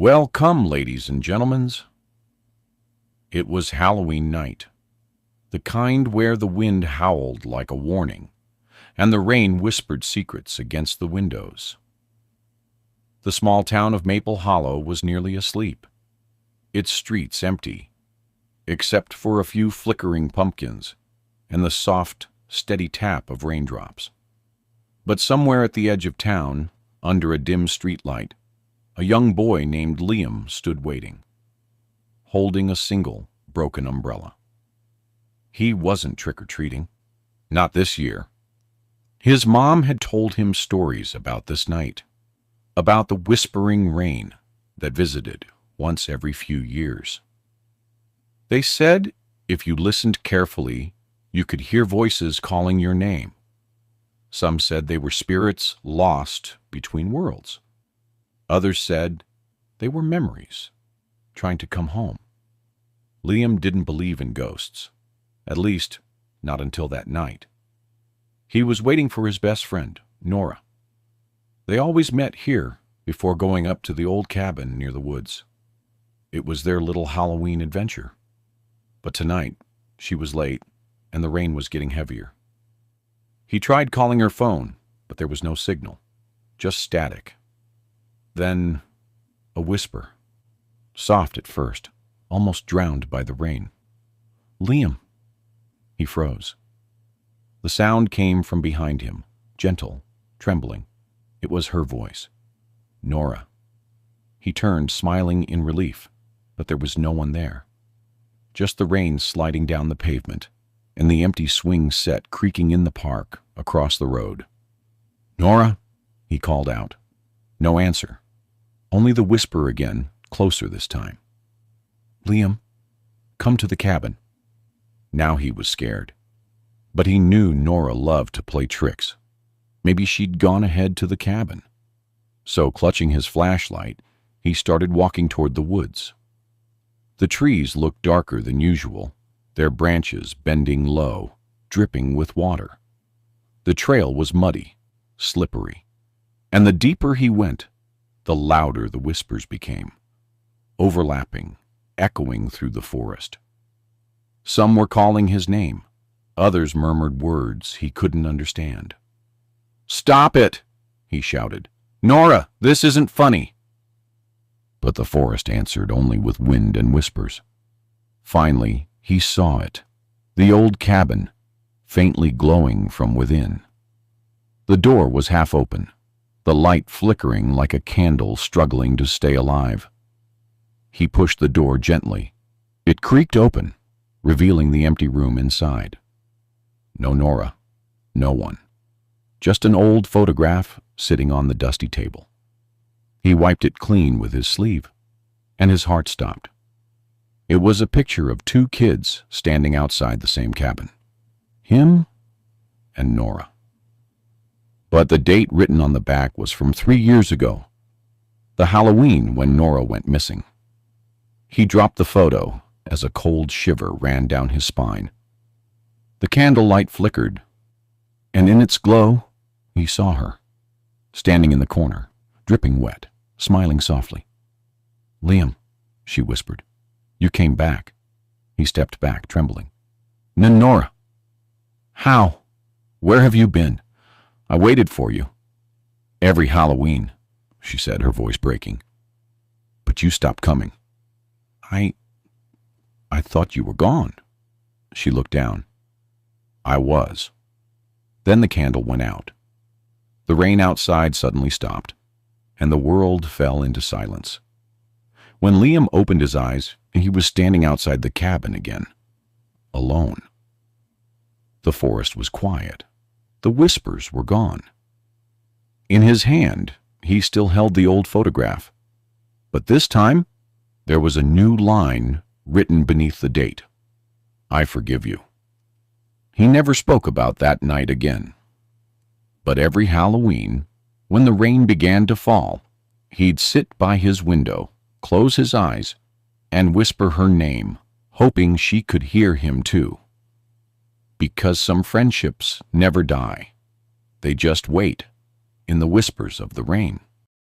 Well, come, ladies and gentlemen. It was Halloween night, the kind where the wind howled like a warning, and the rain whispered secrets against the windows. The small town of Maple Hollow was nearly asleep, its streets empty, except for a few flickering pumpkins and the soft, steady tap of raindrops. But somewhere at the edge of town, under a dim streetlight, a young boy named Liam stood waiting, holding a single, broken umbrella. He wasn't trick-or-treating. Not this year. His mom had told him stories about this night, about the whispering rain that visited once every few years. They said if you listened carefully, you could hear voices calling your name. Some said they were spirits lost between worlds. Others said they were memories trying to come home. Liam didn't believe in ghosts, at least not until that night. He was waiting for his best friend, Nora. They always met here before going up to the old cabin near the woods. It was their little Halloween adventure. But tonight, she was late, and the rain was getting heavier. He tried calling her phone, but there was no signal, just static. Then, a whisper, soft at first, almost drowned by the rain. "Liam." He froze. The sound came from behind him, gentle, trembling. It was her voice. Nora. He turned, smiling in relief, but there was no one there. Just the rain sliding down the pavement, and the empty swing set creaking in the park across the road. "Nora," he called out. No answer. Only the whisper again, closer this time. "Liam, come to the cabin." Now he was scared. But he knew Nora loved to play tricks. Maybe she'd gone ahead to the cabin. So, clutching his flashlight, he started walking toward the woods. The trees looked darker than usual, their branches bending low, dripping with water. The trail was muddy, slippery, and the deeper he went, the louder the whispers became, overlapping, echoing through the forest. Some were calling his name, others murmured words he couldn't understand. "Stop it!" he shouted. "Nora, this isn't funny!" But the forest answered only with wind and whispers. Finally, he saw it, the old cabin, faintly glowing from within. The door was half open, the light flickering like a candle struggling to stay alive. He pushed the door gently. It creaked open, revealing the empty room inside. No Nora, no one. Just an old photograph sitting on the dusty table. He wiped it clean with his sleeve, and his heart stopped. It was a picture of two kids standing outside the same cabin. Him and Nora. But the date written on the back was from 3 years ago, the Halloween when Nora went missing. He dropped the photo as a cold shiver ran down his spine. The candlelight flickered, and in its glow, he saw her, standing in the corner, dripping wet, smiling softly. "Liam," she whispered, "you came back." He stepped back, trembling. "Nora. How? Where have you been? I waited for you." "Every Halloween," she said, her voice breaking. "But you stopped coming." I thought you were gone." She looked down. "I was." Then the candle went out. The rain outside suddenly stopped, and the world fell into silence. When Liam opened his eyes, he was standing outside the cabin again, alone. The forest was quiet. The whispers were gone. In his hand, he still held the old photograph, but this time, there was a new line written beneath the date. "I forgive you." He never spoke about that night again. But every Halloween, when the rain began to fall, he'd sit by his window, close his eyes, and whisper her name, hoping she could hear him too. Because some friendships never die. They just wait in the whispers of the rain.